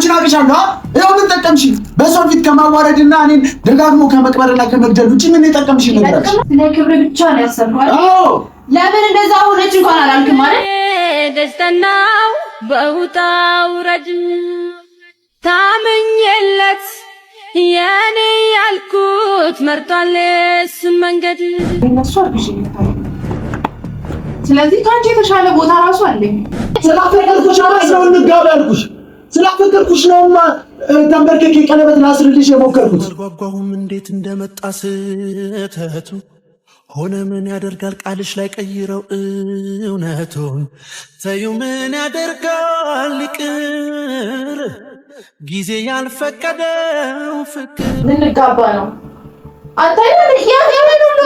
አንቺን አቅሻለሁ። ይኸው ምን ጠቀምሽ? በሰው ፊት ከማዋረድና እኔን ደጋግሞ ከመቅበርና ከመግደል ውጪ ምን የጠቀምሽ ነገር አለ? ለክብር ብቻ ነው ያሰብኩት። አዎ ለምን እንደዛ ሆነች እንኳን አላልክም ማለት ደስተናው በውጣ ውረድ ታመኝለት የኔ ያልኩት መርጧልስ መንገድ እነሱ አርግሽ። ስለዚህ ካንቺ የተሻለ ቦታ ራሱ አለኝ። ስላፈቀርኩሽ ነው እንጋባ ያልኩሽ። ስላፈቀርኩሽ ነውማ ተንበርክኬ ቀለበት ላስርልሽ የሞከርኩት። አልጓጓሁም እንዴት እንደመጣ ስህተቱ ሆነ ምን ያደርጋል ቃልሽ ላይ ቀይረው እውነቱን ተዩ ምን ያደርጋል ይቅር ጊዜ ያልፈቀደው ፍቅር ልንጋባ ነው።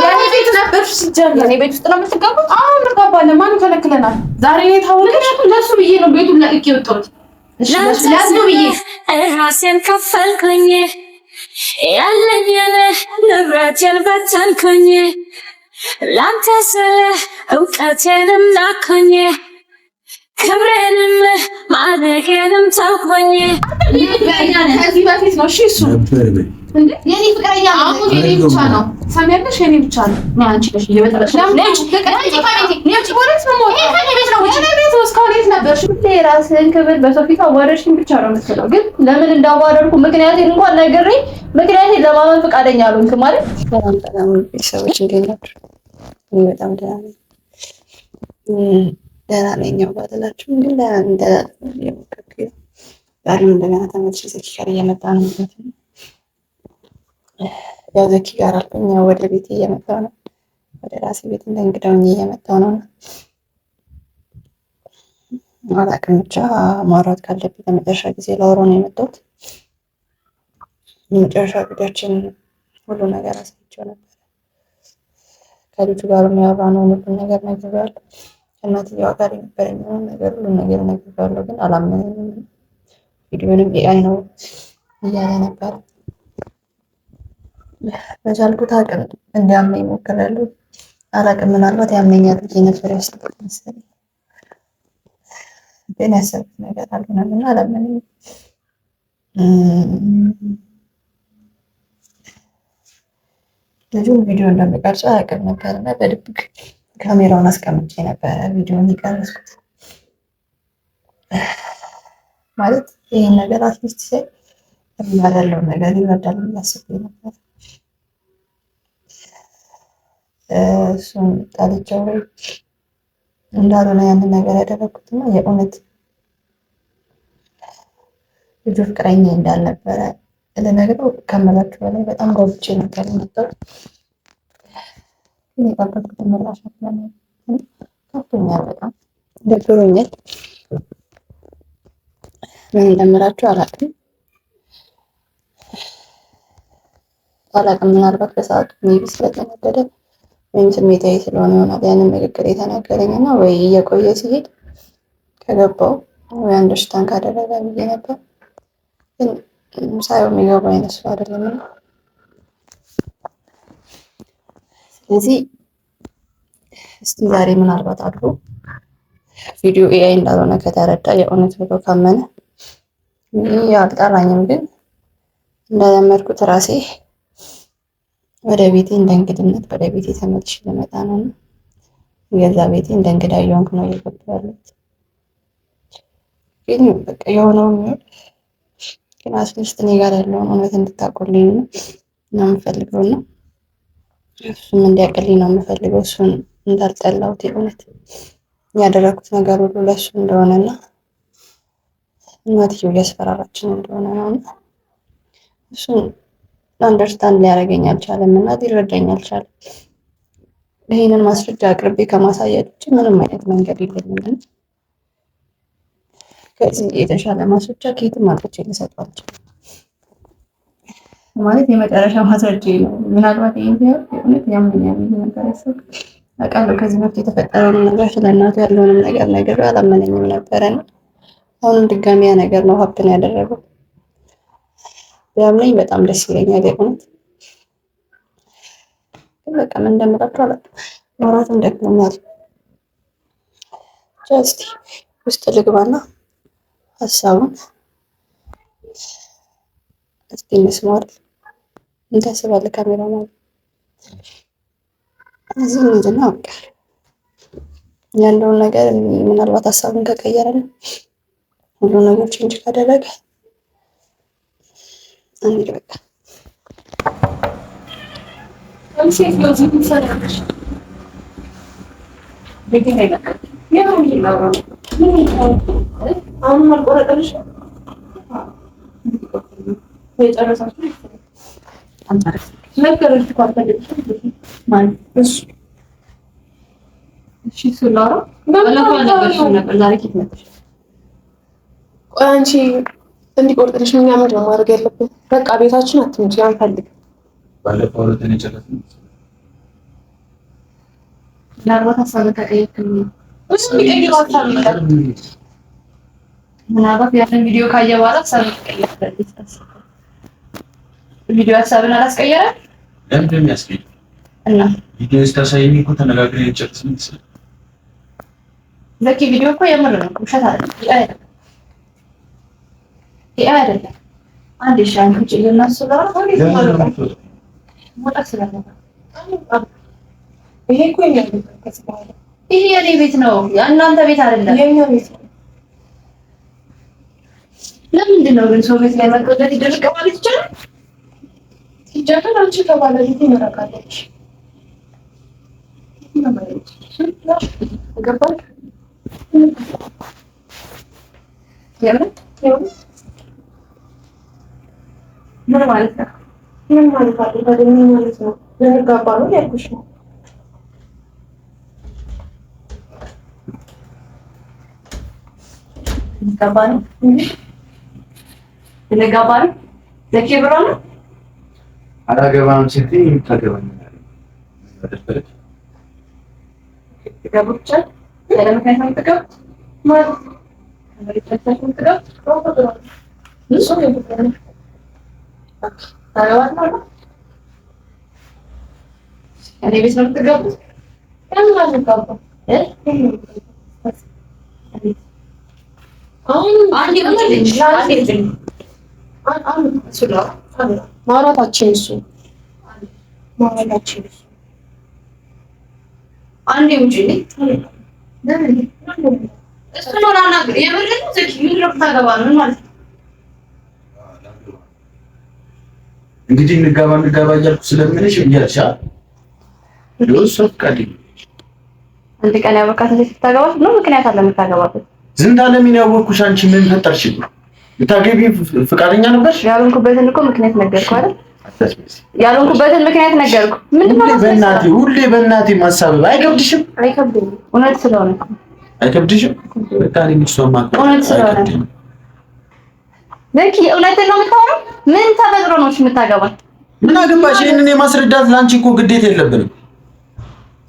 የኔ ቤት ነበርሽ ሲጀምር የኔ ቤት ውስጥ ነው የምትጋቡት? አዎ እንጋባለን። ማን ከለክለናል? ዛሬ ነው የታወቀሽ። ለሱ ብዬ ነው ቤቱን ለቅቄ የወጣሁት። ለሱ ብዬ ራሴን ከፈልኩኝ ያለኝን ንብረቴን በተንኩኝ ላንተ ስለ እውቀቴንም ላኩኝ ክብሬንም ማደጌንም ተውኩኝ። ከዚህ በፊት ነው እሺ እሱ እንዴ የኔ ፍቅረኛ አሁን የኔ ብቻ ነው። ሰሚያለሽ የኔ ብቻ ነው። አንቺ ነሽ እየበጠበጥሽ የራስህን ክብር በሰው ፊት አዋረድሽኝ ብቻ ነው የምትለው። ግን ለምን እንዳዋረድኩ ምክንያቴን እንኳን ነግሬኝ ምክንያቴን ለማመን ፈቃደኛ አልሆንክም ማለት በጣም ሰዎች እንዴት ናቸው? እኔ በጣም ደህና ነኝ። ደህና ነኝ ባትላችሁ ግን ደህና ነኝ። ዛሬም እንደገና ተመልሼ ዘኪ ጋር እየመጣ ነው ማለት ነው። ያው ዘኪ ጋር አልኩኝ ወደ ቤት እየመጣሁ ነው። ወደ ራሴ ቤት እንደ እንግዳው እየመጣሁ ነው። አላውቅም ብቻ ማውራት ካለብኝ ለመጨረሻ ጊዜ ላወራው ነው የመጣሁት። የመጨረሻ ጉዳያችን ሁሉ ነገር አሳይቼው ነበር። ከልጁ ጋር የሚያወራነው ሁሉን ነገር ነግሬዋለሁ። ከእናትየዋ ጋር የነበረኝን ነገር ሁሉ ነገር ነግሬዋለሁ። ግን አላመነኝም። ቪዲዮንም ኤአይ ነው እያለ ነበር። በቻልኩት አቅም እንዲያመኝ ሞክሬያለሁ። አላውቅም ምናልባት ያመኛል ብዬ ነበር ያሰብኩት መሰለኝ። ግን ያሰብኩት ነገር አልሆነም እና አላመነኝም። ልጁን ቪዲዮ እንደሚቀርጸው አያውቅም ነበር እና በድብቅ ካሜራውን አስቀምጬ ነበረ ቪዲዮን የቀረጽኩት። ማለት ይህን ነገር አትሊስት ሲያይ ያለውን ነገር ይረዳል ብዬ አስቤ ነበር። እሱን ጣልቼው ወይ እንዳልሆነ ያንን ነገር ያደረኩትና የእውነት ልጁ ፍቅረኛ እንዳልነበረ ለነገሩ ከመላችሁ በላይ በጣም ጓጉቼ ነበር የመጣሁት። ግን የጠበቅኩት ምላሽ ከፍቶኛል፣ በጣም ደብሮኛል። ምን እንደምላችሁ አላውቅም። ምናልባት በሰዓቱ ሜቢ ስለተናደደ ወይም ስሜታዊ ስለሆነ ይሆናል ያንን ንግግር የተናገረኝ እና ወይ እየቆየ ሲሄድ ከገባው ወይ አንደርስታንድ ካደረገ ብዬ ነበር። ግን ሳየው የሚገባው አይነት ሰው አይደለም። ስለዚህ እስቲ ዛሬ ምናልባት አድሮ ቪዲዮ ኤአይ እንዳልሆነ ከተረዳ የእውነት ብሎ ካመነ አልጠራኝም። ግን እንደለመድኩት ራሴ ወደ ቤቴ እንደ እንግድነት ወደ ቤቴ ተመልሼ ልመጣ ነው። የገዛ ቤቴ እንደ እንግዳ እየሆንኩ ነው እየገባሁ ያለሁት። ግን በቃ የሆነው የሚሆን ግን አትሊስት እኔ ጋር ያለውን እውነት እንድታውቁልኝ ነው የምፈልገው እና እሱም እንዲያውቅልኝ ነው የምፈልገው። እሱን እንዳልጠላሁት የእውነት ያደረኩት ነገር ሁሉ ለእሱ እንደሆነና እናትየው እያስፈራራችን እንደሆነ ነው እና እሱን አንደርስታንድ ሊያደርገኝ አልቻለም እና ሊረዳኝ አልቻለም። ይህንን ማስረጃ አቅርቤ ከማሳየት ውጭ ምንም አይነት መንገድ የለኝም። ከዚህ የተሻለ ማስረጃ ከየትም አምጥቼ ልሰጠው አልችልም። ማለት የመጨረሻ ማስረጃ ነው። ምናልባት ይሄን ሲሆን የእውነት ያምኛል ነበር ያሰብኩት። አውቃለሁ ከዚህ በፊት የተፈጠረውን ነገር ስለ እናቱ ያለውንም ነገር ነግሬው አላመነኝም ነበረ ነው። አሁንም ድጋሚ ያ ነገር ነው ሀብትን ያደረገው። ቢያምነኝ በጣም ደስ ይለኛል የእውነት። ግን በቃ ምን እንደምላችሁ አላውቅም። ማውራትም ደክሞኛል። ጀስት ውስጥ ልግባና ሀሳቡን እስቲ እንስማው አይደል? ምን ታስባለህ ካሜራማን? እዚህ ምንድን ነው በቃ ያለውን ነገር ምናልባት ሀሳቡን ከቀየረን ሁሉ ነገር ቼንጅ ካደረገ አንድ በቃ አንቺ ለዚህ ትሰራለሽ ቤቴ ላይ በቃ ያው ይላው አሁን ማቆረጠልሽ ወይ ጨረሳችሁ አንታረስ ነገርሽ ተቋርጠልሽ ማለት እሱ እሺ ሱላራ ባለፈው ነበር ዛሬ ኬት መጣሽ ቆይ አንቺ እንዲቆርጥልሽ ምን ያምር ነው ማድረግ ያለብን በቃ ቤታችን አትምጪ አንፈልግ ባለፈው ወረተን የጨረስን ምናልባት ሀሳብ ተቀየርክኝ እሱ የሚቀይረው ሀሳብ ይላል ምናልባት ያንን ቪዲዮ ካየ በኋላ ሀሳብ ተቀየርክ ቪዲዮ ሀሳብን አላስቀየረም ለምን እንደሚያስቀይር እና ቪዲዮ ስታሳይኝ እኮ ተነጋግረን የጨረስን መሰለኝ ለኪ ቪዲዮ እኮ የምር ነው ውሸት አይደለም አይደለም አንድ ሻንክ ጭልና ስለራ ሞታ ስለራ ይሄ እኮ የኛ ቤት ነው ከስባለ ይሄ የኔ ቤት ነው የእናንተ ቤት አይደለም የኛ ቤት ነው ለምንድን ነው ግን ሰው ቤት ላይ መጥተህ ይደርቅ ማለት ይቻላል ሲጀምር አንቺ ከባለቤት ይመረቃለች ገባሽ ምን ማለት ነው ምን ማለት ነው ታዲያ ማለት ነው ልንጋባ ነው ያልኩሽ ነው ልንጋባ ነው ለኪብራ ነው አላገባም ስትይ ታገባኝ አይደል ተጋብቻ ያለ ምክንያት ነው ተጋብቻ ማለት ነው ተጋብቻ እሱ ነው የሚባለው ታገባት ነው እኔ ቤት ነው የምትጋቡት ከምን አልጋባ አሁን አንዴ ነው ማውራታችን እሱ ማውራታችን እሱ አንዴ ውጪ ለምን እሱ ነው አናግር የምር ነው ዘኪ ምን ነው ታገባ ነው ማለት ነው እንግዲህ እንጋባ እያልኩ ስለምንሽ እያልሻ ለውሰፍ ቀዲ አንድ ቀን ያበቃት እንዴት ታገባት ነው ምክንያት አለ የምታገባበት ዝንታ ለምን ያወቅኩሽ አንቺ ምን ፈጠርሽ ልታገቢ ፍቃደኛ ነበርሽ ያልኩበትን እኮ ምክንያት ነገርኩ አይደል ያልኩበትን ምክንያት ነገርኩ ምንድነው ሁሌ በእናቴ ማሳበብ አይከብድሽም አይከብድም እውነት ስለሆነ አይከብድሽም በቃ እኔ ምንስማማ እውነት ስለሆነ ለኪ እውነት ነው የምታወራው ምን ተፈጥሮ ነው የምታገባት ምን አገባሽ ይሄንን የማስረዳት ላንቺ እኮ ግዴታ የለብንም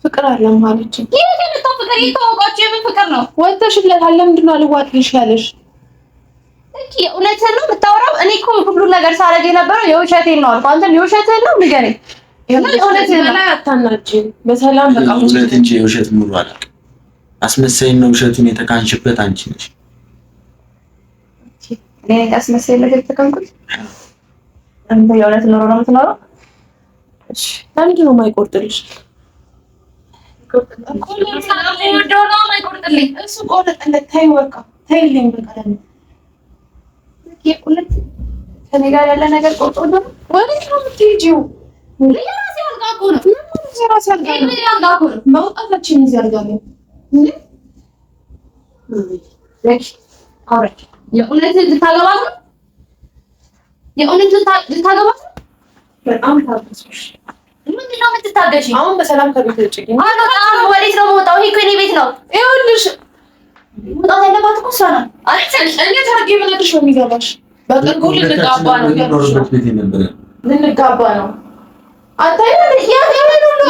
ፍቅር አለም ማለች ይሄ ነው ፍቅር ይተዋወቃችሁ የምን ፍቅር ነው ወጥተሽለታል ለምንድን ነው አልዋጥልሽ ያለሽ ለኪ እውነት ነው የምታወራው እኔ እኮ ሁሉ ነገር ሳረግ የነበረው የውሸቴን ነው አልኩ አንተም የውሸቴን ነው ንገረኝ እውነት ነው አታናጂ በሰላም በቃ እውነት እንጂ የውሸት ሙሉ አላውቅ አስመሳይና ውሸቱን የተካንሽበት አንቺ ነሽ እኔ አስመሳይነት የተካንኩት አንተ የእውነት ኑሮ ነው የምትኖረው እሺ ለምንድን ነው የማይቆርጥልሽ እሱ ቆረጠለት ተይው በቃ ተይልኝ በቃ ለምን የእውነት ከኔ ጋር ያለ ነገር ቆርጦ ነው ወዴት ነው የምትሄጂው የራሴ አልጋ እኮ ነው የራሴ አልጋ ነው መውጣታችን እዚህ አልጋ ነው ለኪ አውራች የእውነት ልታገባት ነው የእውነት ልታገባት ነው በጣም ታገስሽ ምንድን ነው የምትታገሺ አሁን በሰላም ከቤት ውጭ አልወጣም ወዴት ነው የምወጣው ይሄ እኮ የእኔ ቤት ነው ይኸውልሽ መውጣት ያለባት እኮ እሷ ናት እንዴት አድርጌ ብነግርሽ ነው የሚገባሽ በቅርቡ ልንጋባ ነው ልንጋባ ነው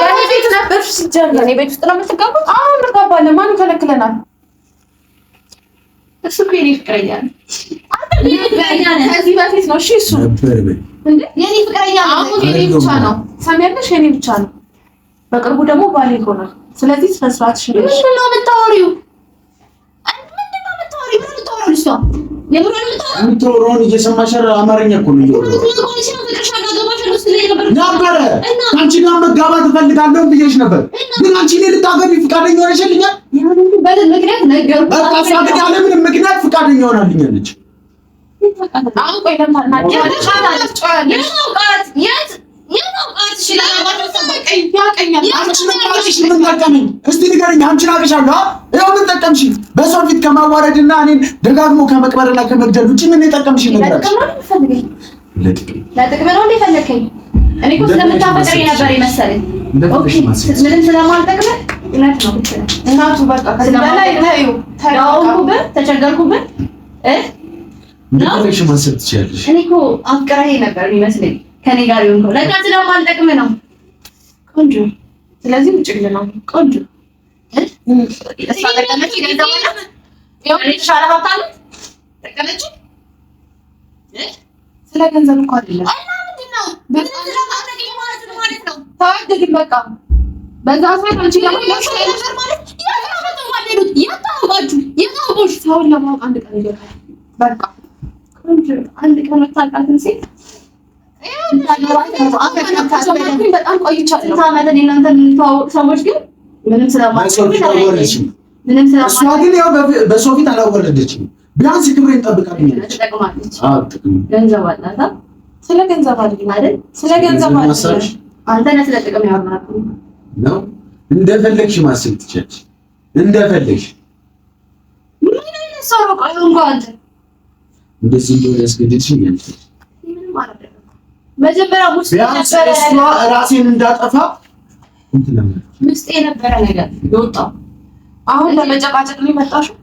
የኔ ቤት ነበርሽ ሲጀምር የኔ ቤት ውስጥ ነው የምትጋቡት አሁን እንጋባለን ማን ይከለክለናል እሱ እኮ የኔ ፍቅረኛ ነው ከዚህ በፊት ነው እሺ እሱ የኔ ፍቅረኛ አሁን የኔ ብቻ ነው ሰሚያለሽ የኔ ብቻ ነው በቅርቡ ደግሞ ባሌ ይሆናል ስለዚህ ስነ ስርዓትሽ ምንድን ነው የምታወሪው ምንድን ነው የምታወሪው ምን ልታወሪው እሱ እሷ የምትወራውን እየሰማሽ አማርኛ እኮ ነው ነበረ። አንቺ ጋር መጋባት እፈልጋለሁ ብዬሽ ነበር፣ ግን አንቺ እኔ ልታገቢ ፍቃደኛ ሆነሽልኛል። ምክንያት ነገርኩ። በቃ እሷ ግን ያለ ምንም ምክንያት ፍቃደኛ ሆናልኛለች። አሁን ቆይ እስቲ ንገረኝ፣ አንቺን አውቅሻለሁ። ይኸው ምን ጠቀምሽ? በሰው ፊት ከማዋረድና እኔን ደጋግሞ ከመቅበርና ከመግደል ውጭ ምን የጠቀምሽ ነገር አለ? ለጥቅም ነው እንደፈለከኝ። እኔ እኮ ስለምታፈቅረኝ ነበር የመሰለኝ። ምንም ስለማልጠቅም እውነት ነው ብቻ እናቱ በቃ ስለማላይ ታዩ ተቸገርኩብን እንደፈለግሽ ማሰብ ትችያለሽ። እኔ እኮ አፍቅረኸኝ ነበር የሚመስለኝ ከኔ ጋር ይሆንኩ ለካ ስለማልጠቅም ነው። ቆንጆ ስለዚህ ውጭ ግልና ቆንጆ እሷ ተቀመጭ ገንዘብ ነው የሆነ ሻላ ሀብታም ተቀመጭ ስለ ገንዘብ እኮ አይደለም እና ምንድነው በዛ ስለማልጠቅም ማለት ነው ታወደድን በቃ በዛ ሰዓት አንቺ ጋር ማለት ያታውቃችሁ ሰውን ለማወቅ አንድ ቀን ይገርማል። በቃ ቆንጆ አንድ ቀን መታቃትን ሴት በጣም ቆይቻለሁ። ታመተ እናንተ የምትተዋወቁ ሰዎች ግን ምንም ስለማትሰው እሷ ግን ያው በሰው ፊት አላወረደችም። ቢያንስ ክብሬን ጠብቃለች። ገንዘብ አላት። ስለ ገንዘብ አይደል? ስለ ገንዘብ አይደል? አንተ ነህ ስለ ጥቅም ያወራኸው ነው። እንደፈለግሽ ማሰብ ትችያለሽ። እንደፈለግሽ ምን አይነት ሰው ነው? ቆይ እንኳን አንተ እንደዚህ እንደሆነ ያስገድድሽኝ ያልሽ ምንም ማለት ነው። መጀመሪያ ውስጥ የነበረ እሷ ራሴን እንዳጠፋ ውስጥ የነበረ ነገር የወጣው አሁን ለመጨቃጨቅ ነው የመጣሽው?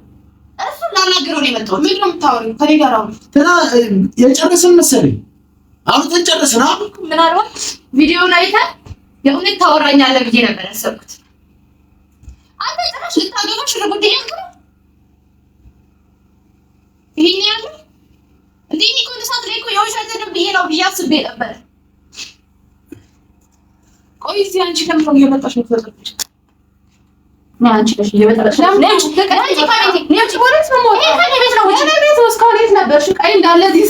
እሱ ላናግረው ነው የመጣው። ምንድን ነው የምታወሪው? ከእኔ ጋር አሁን የጨረስን መሰለኝ። አሁን ተጨረስን። ምናልባት ቪዲዮውን አይተህ የእውነት ታወራኛለህ ብዬ ነበር ያሰብኩት። አንተ ጭራሽ ልታገባሽ ሽርጉድ እያልክ ነው። ይሄን ያለው እንዴ ኒኮል ሰዓት ላይ እኮ የውሸትንም ብዬ ነው ብዬ አስቤ ነበር። ቆይ እዚህ አንቺ ለምን ነው እየመጣሽ ነው ተዘጋጅ? አንቺ ነሽ እየመጣሽ ነው። ለምን ተቀጣይ ካቤቴ ነው ፖሊስ ነው ሞት ይሄ ቤት ነው። ወጭ ቤት እስካሁን የት ነበርሽ? ቀይ እንዳለ እዚህ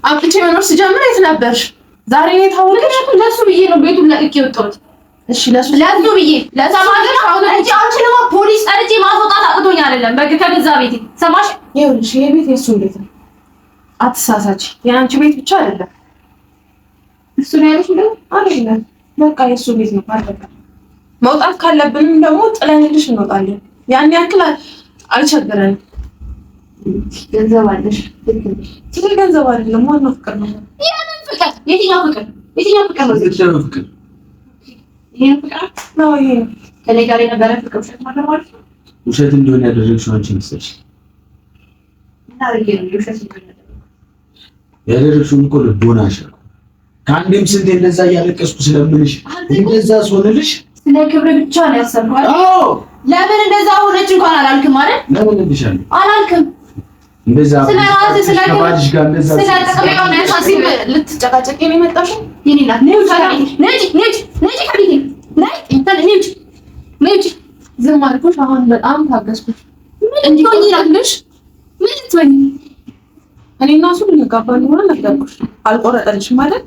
አምጥቼ መኖር ስጀምር የት ነበርሽ? ዛሬ ነው የታወቀሽ? ለሱ ብዬ ነው ቤቱን ለቅቄ የወጣሁት። እሺ ለሱ ብዬ ለሰማሽ አሁን እንጂ አንቺ ለማ ፖሊስ ጠርቼ ማስወጣት አቅቶኝ አይደለም። በቃ ከገዛ ቤቴ ሰማሽ? ይኸውልሽ ይሄ ቤት የሱ ቤት ነው። አትሳሳች። የአንቺ ቤት ብቻ አይደለም። እሱ ነው ያለሽ ነው አይደለም። በቃ የሱ ቤት ነው። አለቀ። መውጣት ካለብንም ደግሞ ጥለንልሽ እንወጣለን። ያን ያክል አልቸገረንም። ገንዘብ አለሽ። ስለ ገንዘብ አይደለም፣ ዋናው ፍቅር ነው። ያንን ፍቅር የትኛው ፍቅር? የትኛው ፍቅር ነው? የትኛው ፍቅር? ይሄ ፍቅር ነው። ይሄ ከኔ ጋር የነበረ ፍቅር ውሸት ማለት ነው። ውሸት እንደሆነ ያደረግሽው አንቺ መሰለሽ። እና ይሄ ነው ውሸት እንደሆነ ያደረግሽው እኮ ልቦናሽ ነው። ከአንዴም ስንቴ እንደዛ እያለቀስኩ ስለምንሽ እንደዛ ሶንልሽ ስለ ክብር ብቻ ነው ያሰብኩት። አዎ ለምን እንደዛ ሆነች እንኳን አላልክም አይደል? ለምን እንድሻለ አላልክም። እንደዛ ስለራስ ስለ ከባልሽ ጋር እንደዛ ስለ ጥቅም የሆነ ያሳሲብ ልትጨቃጨቂ ነው የመጣሽው? የኔ ናት ነጭ ከቤቴ ነጭ እንትን ነጭ ዝም አልኩሽ። አሁን በጣም ታገስኩሽ። ምን ትሆኛለሽ? ምን ትሆኝ? እኔ እና እሱ ልንጋባ እንደሆነ ነገርኩሽ። አልቆረጠልሽም ማለት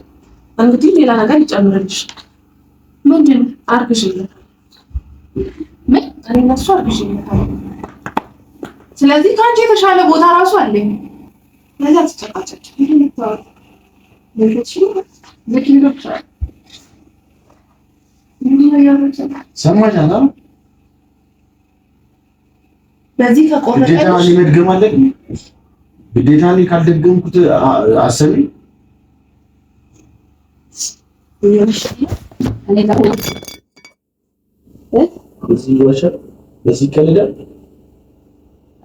እንግዲህ ሌላ ነገር ይጨምርልሽ። ምንድን አርግሽለት? ምን እኔ እና እሱ አርግሽለት። ስለዚህ ከአንቺ የተሻለ ቦታ ራሱ አለኝ። ለዛ ተጨቃጨቅ ይልታው ለከቺ ለኪሎች ሰማሽ አላ በዚህ ከቆረጠልሽ ግዴታ እኔ መድገም አለብኝ። ግዴታ እኔ ካልደገምኩት አሰቢ እኔ ጋር እዚህ ወሸ በዚህ ከለዳ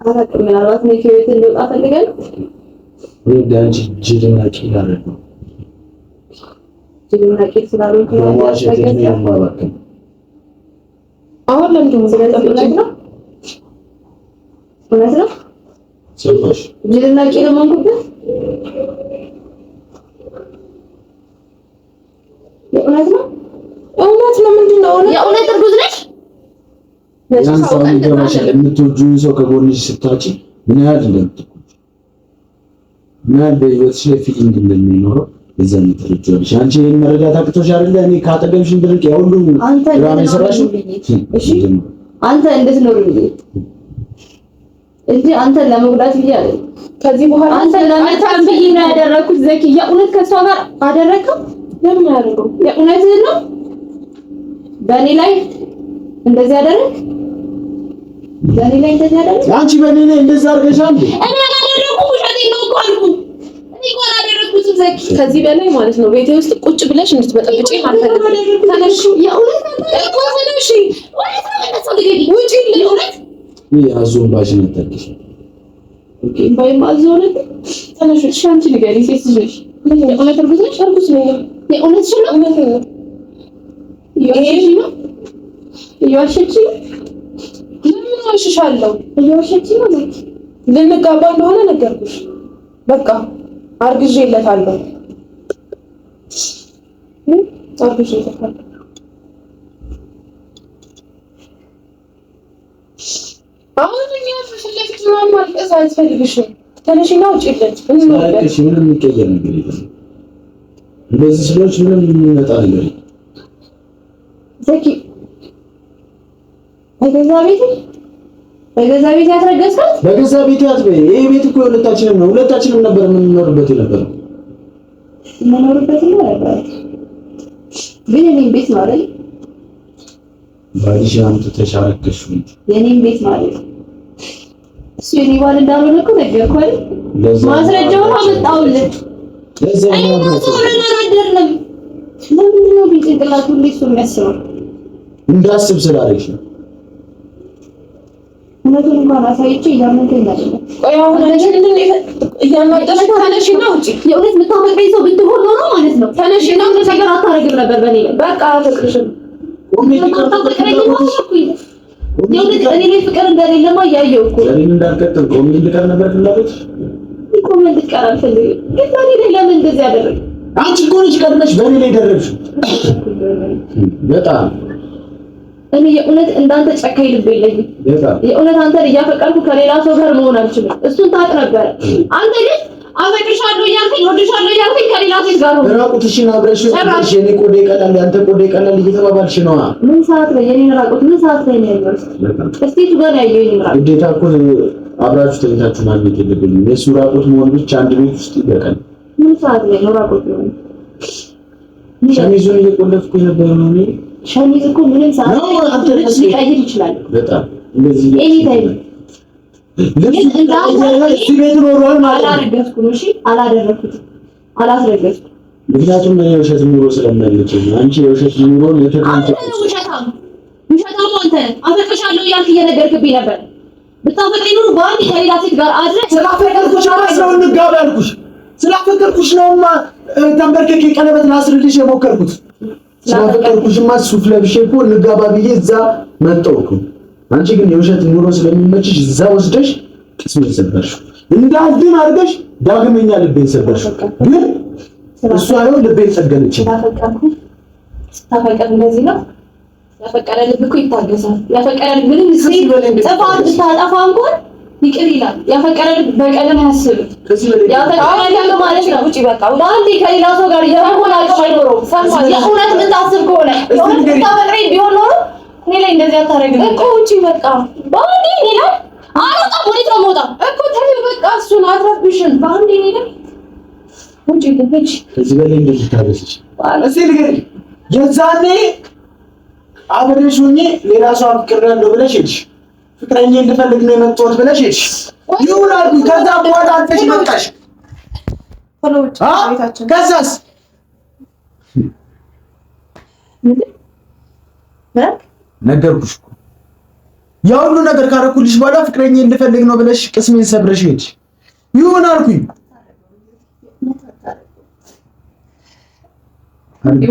አላውቅም። ምናልባት እኔ ከቤት ልወጣ ፈልጋለሁ። ወዳጅ ጅልና ቂል አይደለም። ጅልና ቂል ስላልሆንኩ ነው ያለው። አሁን ለምንድን ነው ስለጠበቀኝ ነው? እውነት ነው። ሰማሽ? ጅልና ቂል ማንኩበት እውነት ነው። እውነት ነው። ምንድን ነው? የእውነት እርጉዝ ነሽ? የምትወጂውን ሰው ከጎንሽ ስታጪ ምን ያህል እንደምትቆጪ ምን በህይወትሽ ላይ ፊሊንግ እንደሚኖረው እዛም ትርጫለሽ። አንቺ ይሄን መረዳት አቅቶሽ አይደለ? እኔ ካጠገብሽ እንድርቅ ያው ሁሉ ድራማ የሰራሽው እሺ፣ አንተ እንድትኖርልኝ እንጂ አንተ ለመጉዳት ብዬ አይደል። ከዚህ በኋላ አንተ ለመጣን ብዬ ነው ያደረኩት። ዘኪ የእውነት ከሷ ጋር አደረከው? ለምን ያደረገው? የእውነት ነው በእኔ ላይ እንደዚህ ያደረክ? በእኔ ላይ እንደዚህ ያደረክ? አንቺ በእኔ ላይ እንደዚህ አድርገሻል? እኔ አላደረኩም። ውሸቴን ነው እኮ አልኩ። እኔ እኮ አላደረኩትም ዘኪ። ከዚህ በላይ ማለት ነው ቤቴ ውስጥ ቁጭ ብለሽ እንድትበጠብጪ አልፈልግም። ተነሽ፣ የእውነት እኮ ተነሽ። ወይስ ነው ውጪ ለእውነት አዞን ባሽ ነጠቅሽ። ኦኬ ባይ ማዞን ተነሽ። እሺ አንቺ ንገሪ፣ ሴት ልጅ የእውነት እርጉዝ ነሽ? እርጉዝ ነኝ። የእውነት ሽሎ እውነት ነው። እየዋሸች ነው። ለምን ዋሽሻለሁ? እየዋሸች ነው። ልንጋባ እንደሆነ ነገርኩሽ። በቃ አርግዤለታለሁ። አርግዤለታለሁ። አሁን እኛ ፍለፊት ምናምን ማልቀስ አያስፈልግሽም። ተነሽና ውጪልን። ስለዚህ ምንም የሚቀየር ነገር የለም። እንደዚህ ስለሆንሽ ምንም የሚመጣ ነገር የለም። ዘኪ በገዛ ቤት ያስረገዝካት? በገዛ ቤት ያትበይ። ይሄ ቤት እኮ ሁለታችንም ነው። ሁለታችንም ነበር የምንኖርበት የነበረው። የምንኖርበት ነው ነበር። ግን የኔን ቤት ነው አይደል? ባልሽ አምጥተሽ አረከሽው። የኔን ቤት ማለት እሱ የኔ ባል እንዳልሆነ እኮ ነገርኩህ አይደል? ማስረጃውን አመጣሁልህ። ለዛ ነው አይደለም። ለምንድን ነው ጭንቅላቱ ሁሉ እሱ የሚያስበው? እንዳስብ ስላደረግሽ ነው። እውነቱን እንኳን አሳይቼ እያመንከኝ አይደለም። ቆይ አሁን አንቺ ምንድን ነው እያናደረሽ? ተነሽና ውጪ። የእውነት የምታፈቅረኝ ሰው ብትሆን ኖሮ ማለት ነው ተነሽና ምንም ነገር አታረግም ነበር በኔ ላይ። በቃ አፈቅርሽም። የእውነት እኔ ላይ ፍቅር እንደሌለማ እያየሁ እኮ ለምን እንዳልቀጥል ቆሜ ልቀር ነበር ፍላጎት እኮ ምን ልትቀር አልፈልግም። ግን በኔ ላይ ለምን እንደዚህ አደረግሽ? አንቺ እኮ ነሽ ቀድመሽ በኔ ላይ ደረብሽው። በጣም እኔ የእውነት እንዳንተ ጨካኝ ልብ የለኝም። የእውነት አንተን እያፈቀርኩ ከሌላ ሰው ጋር መሆን አልችልም። እሱን ታውቅ ነበር። አንተ ግን አፈቅርሻለሁ እያልከኝ ወድሻለሁ እያልከኝ ከሌላ ሴት ጋር ነው። ራቁትሽን አብረሽ የኔ ቆዳ ይቀላል ያንተ ቆዳ ይቀላል እየተባባልሽ ነው። ምን ሰዓት ላይ የኔን ራቁት ምን ሰዓት ላይ ነው ያየሁት? እስቲ እሱ ጋር ያየሁኝ ራቁት ግዴታ እኮ አብራችሁ ተኝታችሁ ማግኘት የለብኝም። የእሱ ራቁት መሆን ብቻ አንድ ቤት ውስጥ ይበቃል። ምን ሰዓት ላይ ነው ራቁት ነው? ሸሚዙን እየቆለፍኩ ነበር ነው። ሸሚዝ እኮ ምንም ሰዓት ሊቀይር ይችላል። በጣም እንደዚህ ኤኒ ታይም ቤት ኖሯል ማለት ነው። አላረገዝኩም። እሺ አላደረኩትም፣ አላስረገዝኩም። ምክንያቱም የውሸት ኑሮ ስለማለች አንቺ የውሸት ኑሮ ውሸታም አንተ አፈቅርሻለሁ እያልክ እየነገርክብኝ ነበር። ብታፈቅረኝ ኑሮ በአንድ ከሌላ ሴት ጋር አድረህ ስላፈቀርኩሽ ነው እንጋባ ያልኩሽ። ስላፈቀርኩሽ ነውማ ተንበርክኬ ቀለበት ላስርልሽ የሞከርኩት። ስላፈቀርኩሽማ ሱፍ ለብሼ እኮ እንጋባ ብዬ እዛ መጣሁ እኮ። አንቺ ግን የውሸት ኑሮ ስለሚመችሽ እዛ ወስደሽ ቅስሜን ሰበርሽው። እንዳልድን አድርገሽ ዳግመኛ ልቤን ሰበርሽው። ግን እሷ አይደል ልቤን ጠገነች። ስታፈቅር እንደዚህ ነው። ያፈቀረ ልብ እኮ ይታገሳል። ያፈቀረ ልብ ምንም ጥፋት ብታጠፋ እንኳን ይቅር ይላል። ያፈቀረ ልብ በቀለም አያስብም። ያፈቀረ ልብ ማለት ነው ውጪ በቃ በአንዴ ከሌላ ሰው ጋር የሆነ አቅም አይኖረውም። የእውነት የምታስብ ከሆነ የእውነት የምታፈቅረኝ ቢሆን ኖሮ እኔ ላይ እንደዚህ አታረግም እኮ። ውጪ በቃ በአንዴ እኔ ላይ አልወጣም። ወዴት ነው የምወጣው እኮ? ተይው በቃ እሱን አትረብሽን። በአንዴ እኔ ላይ ውጪ ልጅ ከዚህ በላይ እንደዚህ ታደርሽ እስቲ ንገሪ። የዛኔ አብሬሽ ሆኜ ሌላ ሰው አፍቅሬያለሁ ብለሽ ሄድሽ። ፍቅረኛዬን ልፈልግ ነው የመጣሁት ብለሽ ሄድሽ። ይሁን አልኩኝ። ከዛ በኋላ አንተሽ መጣሽ። ከዛስ ነገርኩሽ እኮ ያ ሁሉ ነገር ካረኩልሽ በኋላ ፍቅረኛዬን ልፈልግ ነው ብለሽ ቅስሜን ሰብረሽ ሄድሽ። ይሁን አልኩኝ።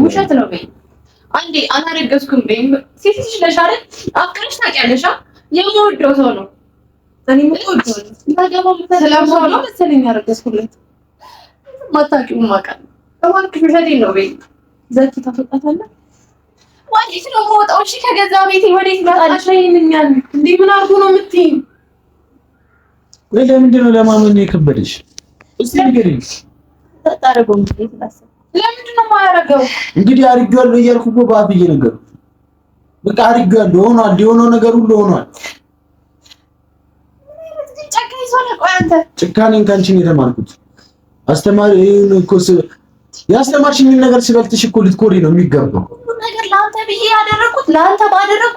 ውሸት ነው በይ። አንዴ አላረገዝኩም በይ። ሴት ልጅ ነሽ አይደል? አፍቅረሽ ታውቂያለሽ። የምወደው ሰው ነው። እኔም የምወደው ነው መሰለኝ ያረገዝኩለት። ማታውቂውም አውቃለሁ። እባክሽ ውሸቴን ነው በይ። ዘኪ ታፈቃታለህ? ወዴት ነው የምወጣው? እሺ ከገዛ ቤቴ ወዴት እመጣለሁ? ይሄንኛል እንዴ ምን አድርጎ ነው የምትይኝ? ወይ ለምንድን ነው ለማመን የከበደሽ? እስቲ ንገሪኝ። ታጣረገው እንዴት ታስብ? ለምንድን ነው የማያደርገው? እንግዲህ አድርጌዋለሁ እያልኩ እኮ በአፍ እየነገርኩ በቃ አድርጌዋለሁ። ሆኗል፣ የሆነው ነገር ሁሉ ሆኗል። ጨካኝ ሰው ነህ። ቆይ አንተ ጭካኔን ካንቺ ነው የተማርኩት። አስተማሪ ይሄን እኮ ያስተማርሽኝን ነገር ሲበልጥሽ እኮ ልትኮሪ ነው የሚገባው። ሁሉ ነገር ለአንተ ብዬ ያደረኩት ለአንተ ባደረኩ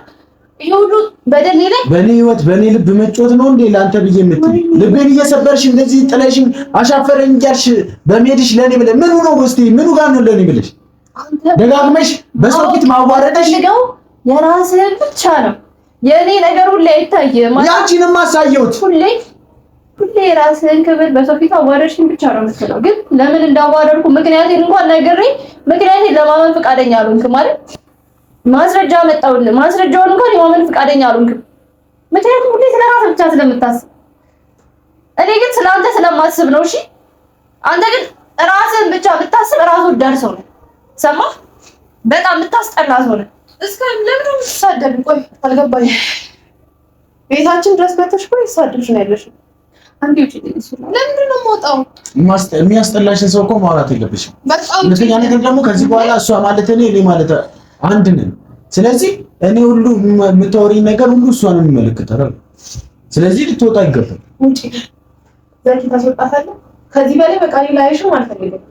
ይሄ ሁሉ በደል ላይ በኔ ህይወት በኔ ልብ መጮት ነው እንዴ ለአንተ ብዬ የምትል? ልቤን እየሰበርሽ እንደዚህ ጥለሽኝ አሻፈረኝ እያልሽ በሜድሽ ለኔ ብለሽ ምኑ ነው እስቲ ምኑ ጋር ነው ለኔ ብለሽ ደጋግመሽ በሰው ፊት ማዋረደሽ? የራስህን ብቻ ነው የኔ ነገር ሁሌ አይታየም። ያንቺንም አሳየሁት። ሁሌ የራስህን ክብር በሰው ፊት አዋረድሽኝ ብቻ ነው የምትለው። ግን ለምን እንዳዋረድኩ ምክንያቴን እንኳን ነግሬኝ ምክንያቴን ለማመን ፈቃደኛ አልሆንክም ማለት ማስረጃ መጣውልህ። ማስረጃውን እንኳን የማመን ፈቃደኛ አልሆንክም። ምክንያቱም ሁሌ ስለራስህ ብቻ ስለምታስብ፣ እኔ ግን ስለአንተ ስለማስብ ነው። እሺ አንተ ግን ራስህን ብቻ ብታስብ ራስ ወዳድ ሰው ነህ። ሰማህ? በጣም የምታስጠላ ሰው ነህ። እስከ ለምን ነው የምትሳደብ? ቆይ አልገባኝም። ቤታችን ድረስ መጥተሽ ቆይ ሳድብሽ ነው ያለሽ። አንዴ ውጪ ልጅ ለምንድን ነው የምወጣው? የሚያስጠላሽን ሰው እኮ ማውራት የለብሽም። ሁለተኛ ነገር ደግሞ ከዚህ በኋላ እሷ ማለት እኔ ማለት አንድ ነን። ስለዚህ እኔ ሁሉ የምታወሪኝ ነገር ሁሉ እሷን የሚመለከታል። ስለዚህ ልትወጣ ይገባል። ውጪ ዘኪ ታስወጣታለህ። ከዚህ በላይ በቃ ሌላ አይሽም አልፈልግም።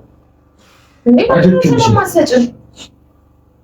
እንዴ ማለት ነው?